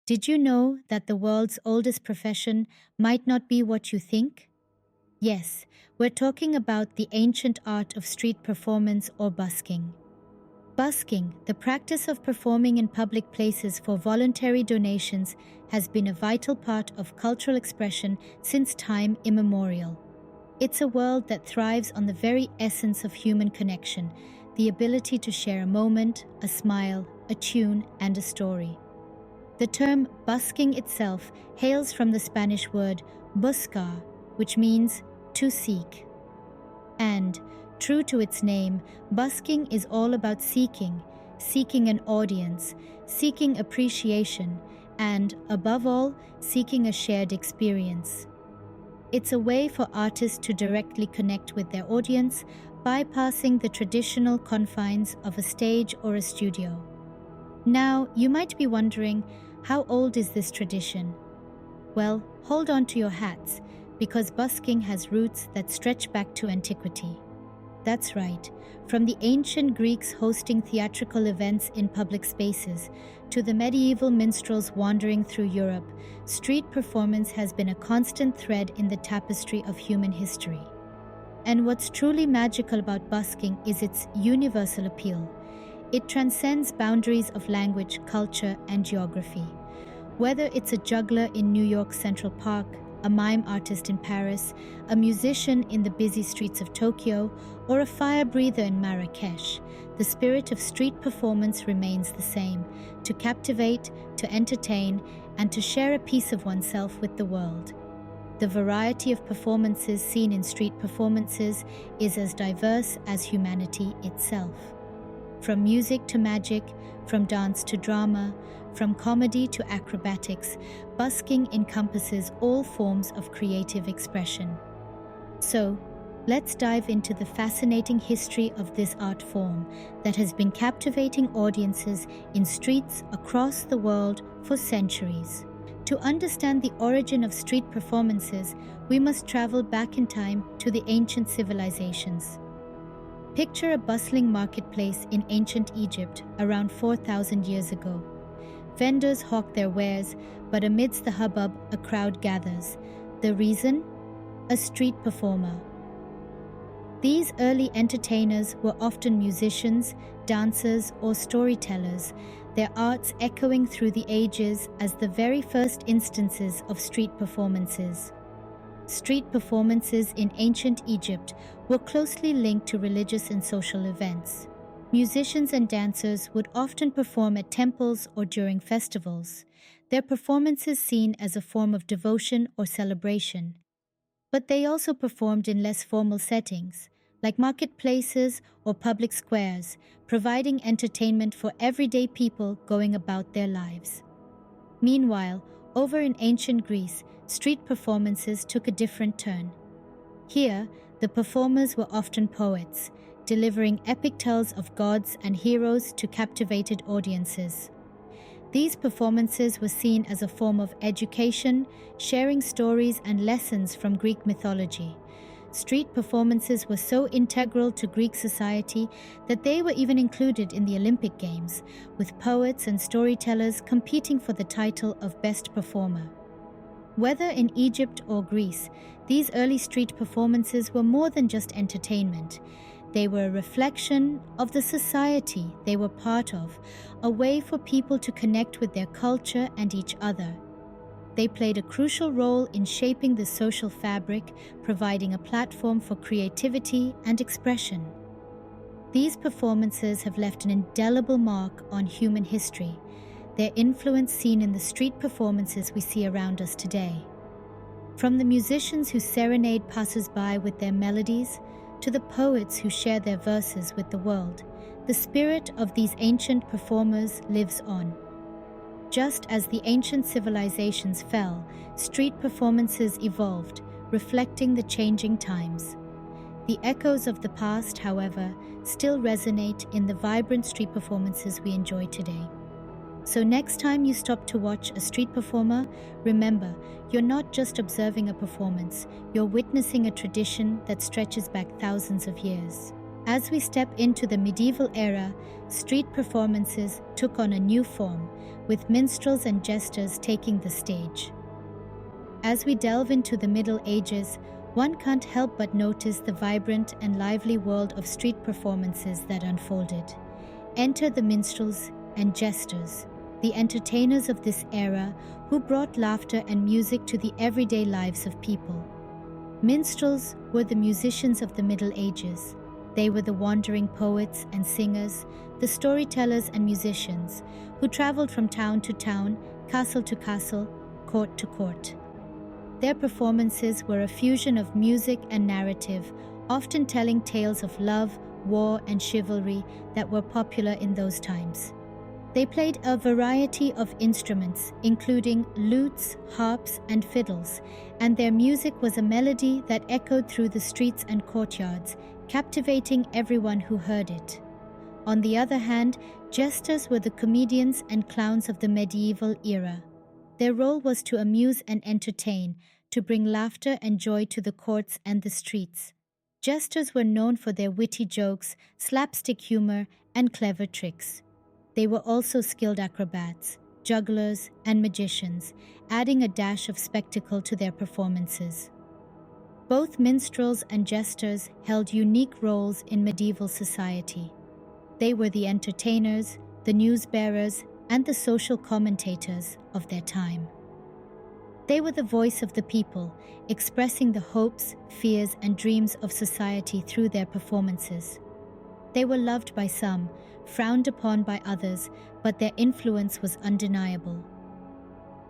Did you know that the world's oldest profession might not be what you think? Yes, we're talking about the ancient art of street performance or busking. Busking, the practice of performing in public places for voluntary donations, has been a vital part of cultural expression since time immemorial. It's a world that thrives on the very essence of human connection, the ability to share a moment, a smile, a tune, and a story. The term busking itself hails from the Spanish word buscar, which means to seek. And, true to its name, busking is all about seeking an audience, seeking appreciation, and, above all, seeking a shared experience. It's a way for artists to directly connect with their audience, bypassing the traditional confines of a stage or a studio. Now, you might be wondering, how old is this tradition? Well, hold on to your hats, because busking has roots that stretch back to antiquity. That's right, from the ancient Greeks hosting theatrical events in public spaces, to the medieval minstrels wandering through Europe, street performance has been a constant thread in the tapestry of human history. And what's truly magical about busking is its universal appeal. It transcends boundaries of language, culture, and geography. Whether it's a juggler in New York's Central Park, a mime artist in Paris, a musician in the busy streets of Tokyo, or a fire breather in Marrakesh, the spirit of street performance remains the same: to captivate, to entertain, and to share a piece of oneself with the world. The variety of performances seen in street performances is as diverse as humanity itself. From music to magic, from dance to drama, from comedy to acrobatics, busking encompasses all forms of creative expression. So, let's dive into the fascinating history of this art form that has been captivating audiences in streets across the world for centuries. To understand the origin of street performances, we must travel back in time to the ancient civilizations. Picture a bustling marketplace in ancient Egypt around 4,000 years ago. Vendors hawk their wares, but amidst the hubbub, a crowd gathers. The reason? A street performer. These early entertainers were often musicians, dancers, or storytellers, their arts echoing through the ages as the very first instances of street performances. Street performances in ancient Egypt were closely linked to religious and social events. Musicians and dancers would often perform at temples or during festivals, their performances seen as a form of devotion or celebration. But they also performed in less formal settings, like marketplaces or public squares, providing entertainment for everyday people going about their lives. Meanwhile, over in ancient Greece, street performances took a different turn. Here, the performers were often poets, delivering epic tales of gods and heroes to captivated audiences. These performances were seen as a form of education, sharing stories and lessons from Greek mythology. Street performances were so integral to Greek society that they were even included in the Olympic Games, with poets and storytellers competing for the title of Best Performer. Whether in Egypt or Greece, these early street performances were more than just entertainment. They were a reflection of the society they were part of, a way for people to connect with their culture and each other. They played a crucial role in shaping the social fabric, providing a platform for creativity and expression. These performances have left an indelible mark on human history, their influence seen in the street performances we see around us today. From the musicians who serenade passers-by with their melodies, to the poets who share their verses with the world, the spirit of these ancient performers lives on. Just as the ancient civilizations fell, street performances evolved, reflecting the changing times. The echoes of the past, however, still resonate in the vibrant street performances we enjoy today. So next time you stop to watch a street performer, remember, you're not just observing a performance, you're witnessing a tradition that stretches back thousands of years. As we step into the medieval era, street performances took on a new form, with minstrels and jesters taking the stage. As we delve into the Middle Ages, one can't help but notice the vibrant and lively world of street performances that unfolded. Enter the minstrels and jesters, the entertainers of this era who brought laughter and music to the everyday lives of people. Minstrels were the musicians of the Middle Ages. They were the wandering poets and singers, the storytellers and musicians, who traveled from town to town, castle to castle, court to court. Their performances were a fusion of music and narrative, often telling tales of love, war, and chivalry that were popular in those times. They played a variety of instruments, including lutes, harps, and fiddles, and their music was a melody that echoed through the streets and courtyards, captivating everyone who heard it. On the other hand, jesters were the comedians and clowns of the medieval era. Their role was to amuse and entertain, to bring laughter and joy to the courts and the streets. Jesters were known for their witty jokes, slapstick humor, and clever tricks. They were also skilled acrobats, jugglers, and magicians, adding a dash of spectacle to their performances. Both minstrels and jesters held unique roles in medieval society. They were the entertainers, the news-bearers, and the social commentators of their time. They were the voice of the people, expressing the hopes, fears, and dreams of society through their performances. They were loved by some, frowned upon by others, but their influence was undeniable.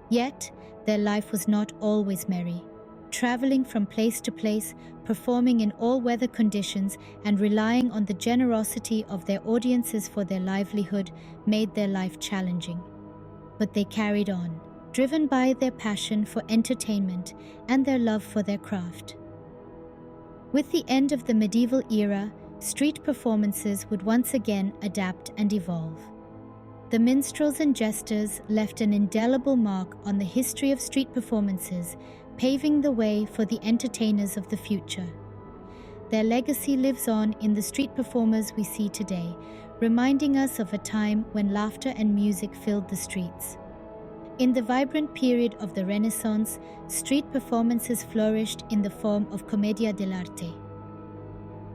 Yet, their life was not always merry. Traveling from place to place, performing in all weather conditions, and relying on the generosity of their audiences for their livelihood made their life challenging. But they carried on, driven by their passion for entertainment and their love for their craft. With the end of the medieval era, street performances would once again adapt and evolve. The minstrels and jesters left an indelible mark on the history of street performances, paving the way for the entertainers of the future. Their legacy lives on in the street performers we see today, reminding us of a time when laughter and music filled the streets. In the vibrant period of the Renaissance, street performances flourished in the form of commedia dell'arte.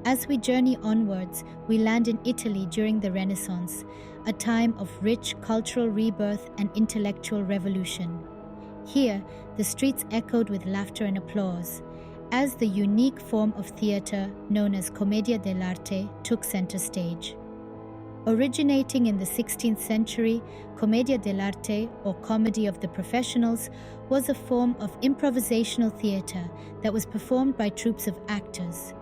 As we journey onwards, we land in Italy during the Renaissance, a time of rich cultural rebirth and intellectual revolution. Here, the streets echoed with laughter and applause, as the unique form of theatre known as commedia dell'arte took center stage. Originating in the 16th century, commedia dell'arte, or comedy of the professionals, was a form of improvisational theatre that was performed by troupes of actors.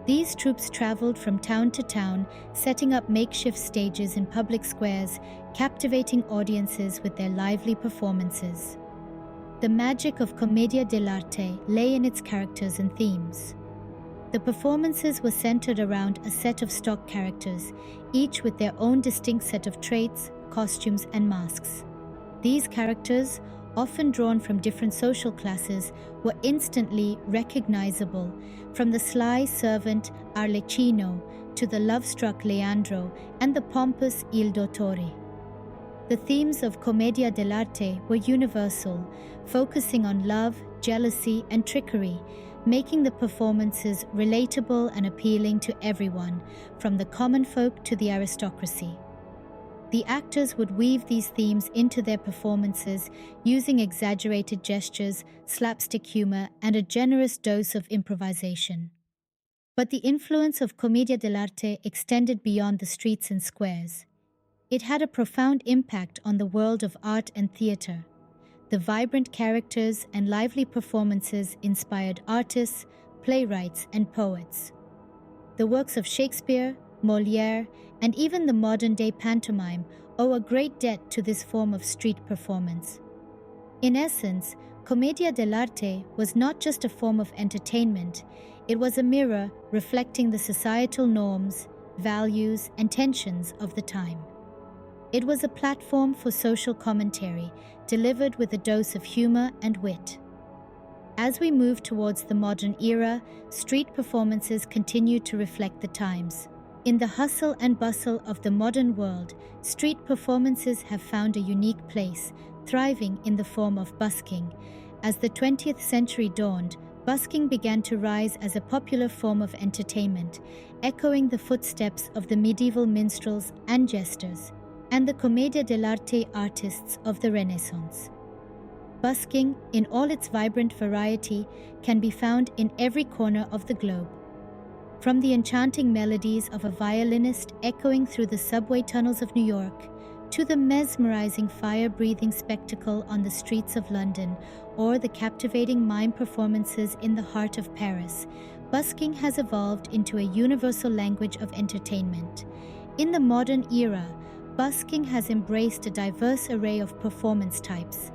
These troupes traveled from town to town, setting up makeshift stages in public squares, captivating audiences with their lively performances. The magic of commedia dell'arte lay in its characters and themes. The performances were centered around a set of stock characters, each with their own distinct set of traits, costumes, and masks. These characters, often drawn from different social classes, were instantly recognizable, from the sly servant Arlecchino to the love-struck Leandro and the pompous Il Dottore. The themes of commedia dell'arte were universal, focusing on love, jealousy, and trickery, making the performances relatable and appealing to everyone, from the common folk to the aristocracy. The actors would weave these themes into their performances using exaggerated gestures, slapstick humor, and a generous dose of improvisation. But the influence of commedia dell'arte extended beyond the streets and squares. It had a profound impact on the world of art and theater. The vibrant characters and lively performances inspired artists, playwrights, and poets. The works of Shakespeare, Molière, and even the modern-day pantomime owe a great debt to this form of street performance. In essence, commedia dell'arte was not just a form of entertainment, it was a mirror reflecting the societal norms, values, and tensions of the time. It was a platform for social commentary, delivered with a dose of humor and wit. As we move towards the modern era, street performances continue to reflect the times. In the hustle and bustle of the modern world, street performances have found a unique place, thriving in the form of busking. As the 20th century dawned, busking began to rise as a popular form of entertainment, echoing the footsteps of the medieval minstrels and jesters, and the commedia dell'arte artists of the Renaissance. Busking, in all its vibrant variety, can be found in every corner of the globe. From the enchanting melodies of a violinist echoing through the subway tunnels of New York, to the mesmerizing fire-breathing spectacle on the streets of London, or the captivating mime performances in the heart of Paris, busking has evolved into a universal language of entertainment. In the modern era, busking has embraced a diverse array of performance types.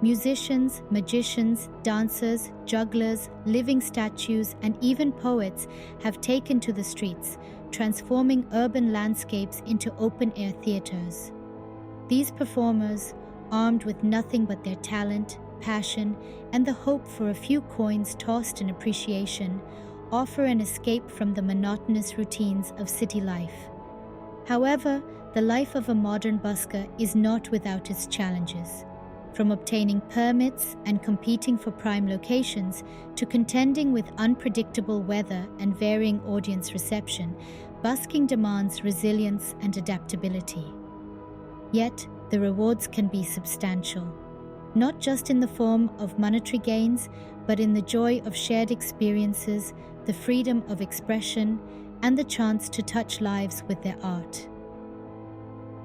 Musicians, magicians, dancers, jugglers, living statues, and even poets have taken to the streets, transforming urban landscapes into open-air theaters. These performers, armed with nothing but their talent, passion, and the hope for a few coins tossed in appreciation, offer an escape from the monotonous routines of city life. However, the life of a modern busker is not without its challenges. From obtaining permits and competing for prime locations to contending with unpredictable weather and varying audience reception, busking demands resilience and adaptability. Yet, the rewards can be substantial, not just in the form of monetary gains, but in the joy of shared experiences, the freedom of expression, and the chance to touch lives with their art.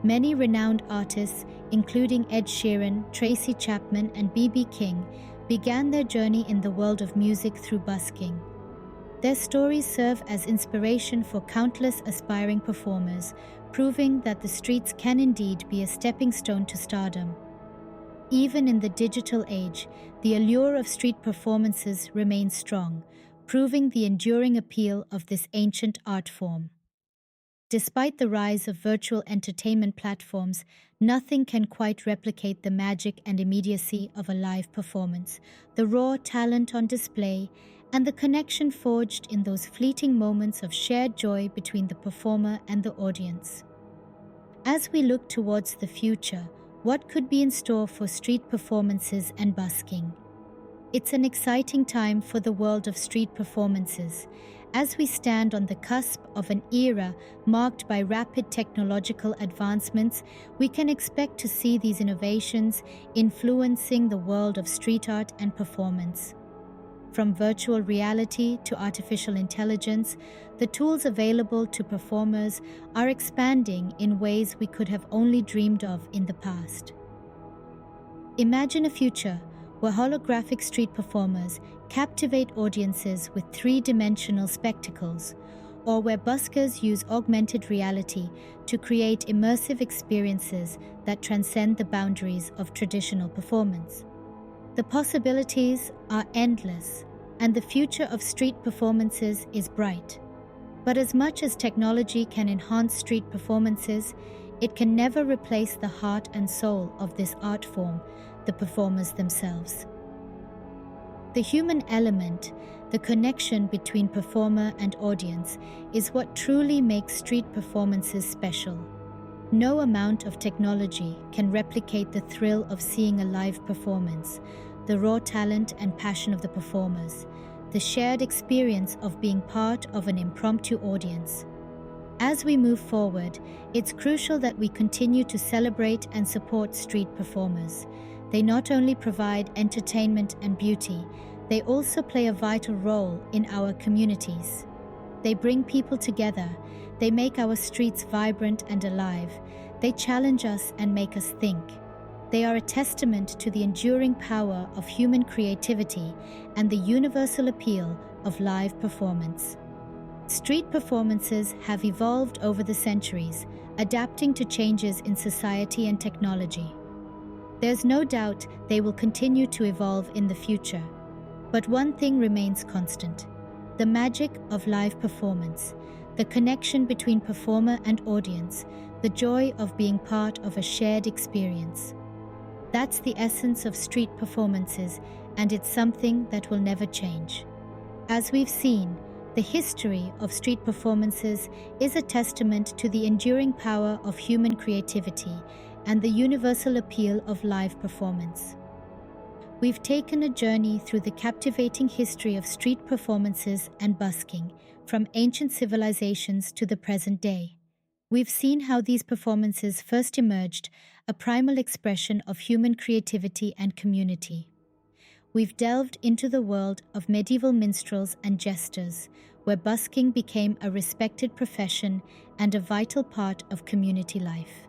Many renowned artists, including Ed Sheeran, Tracy Chapman, and B.B. King, began their journey in the world of music through busking. Their stories serve as inspiration for countless aspiring performers, proving that the streets can indeed be a stepping stone to stardom. Even in the digital age, the allure of street performances remains strong, proving the enduring appeal of this ancient art form. Despite the rise of virtual entertainment platforms, nothing can quite replicate the magic and immediacy of a live performance, the raw talent on display, and the connection forged in those fleeting moments of shared joy between the performer and the audience. As we look towards the future, what could be in store for street performances and busking? It's an exciting time for the world of street performances, as we stand on the cusp of an era marked by rapid technological advancements. We can expect to see these innovations influencing the world of street art and performance. From virtual reality to artificial intelligence, the tools available to performers are expanding in ways we could have only dreamed of in the past. Imagine a future where holographic street performers captivate audiences with three-dimensional spectacles, or where buskers use augmented reality to create immersive experiences that transcend the boundaries of traditional performance. The possibilities are endless, and the future of street performances is bright. But as much as technology can enhance street performances, it can never replace the heart and soul of this art form, the performers themselves. The human element, the connection between performer and audience, is what truly makes street performances special. No amount of technology can replicate the thrill of seeing a live performance, the raw talent and passion of the performers, the shared experience of being part of an impromptu audience. As we move forward, it's crucial that we continue to celebrate and support street performers. They not only provide entertainment and beauty, they also play a vital role in our communities. They bring people together, they make our streets vibrant and alive, they challenge us and make us think. They are a testament to the enduring power of human creativity and the universal appeal of live performance. Street performances have evolved over the centuries, adapting to changes in society and technology. There's no doubt they will continue to evolve in the future. But one thing remains constant: the magic of live performance, the connection between performer and audience, the joy of being part of a shared experience. That's the essence of street performances, and it's something that will never change. As we've seen, the history of street performances is a testament to the enduring power of human creativity and the universal appeal of live performance. We've taken a journey through the captivating history of street performances and busking, from ancient civilizations to the present day. We've seen how these performances first emerged, a primal expression of human creativity and community. We've delved into the world of medieval minstrels and jesters, where busking became a respected profession and a vital part of community life.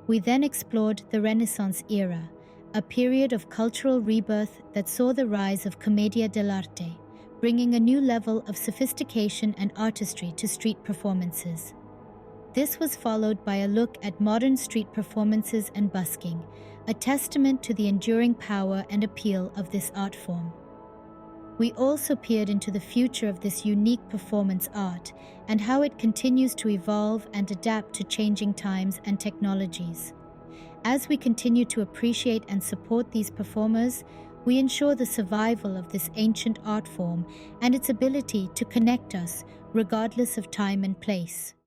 We then explored the Renaissance era, a period of cultural rebirth that saw the rise of commedia dell'arte, bringing a new level of sophistication and artistry to street performances. This was followed by a look at modern street performances and busking, a testament to the enduring power and appeal of this art form. We also peered into the future of this unique performance art and how it continues to evolve and adapt to changing times and technologies. As we continue to appreciate and support these performers, we ensure the survival of this ancient art form and its ability to connect us regardless of time and place.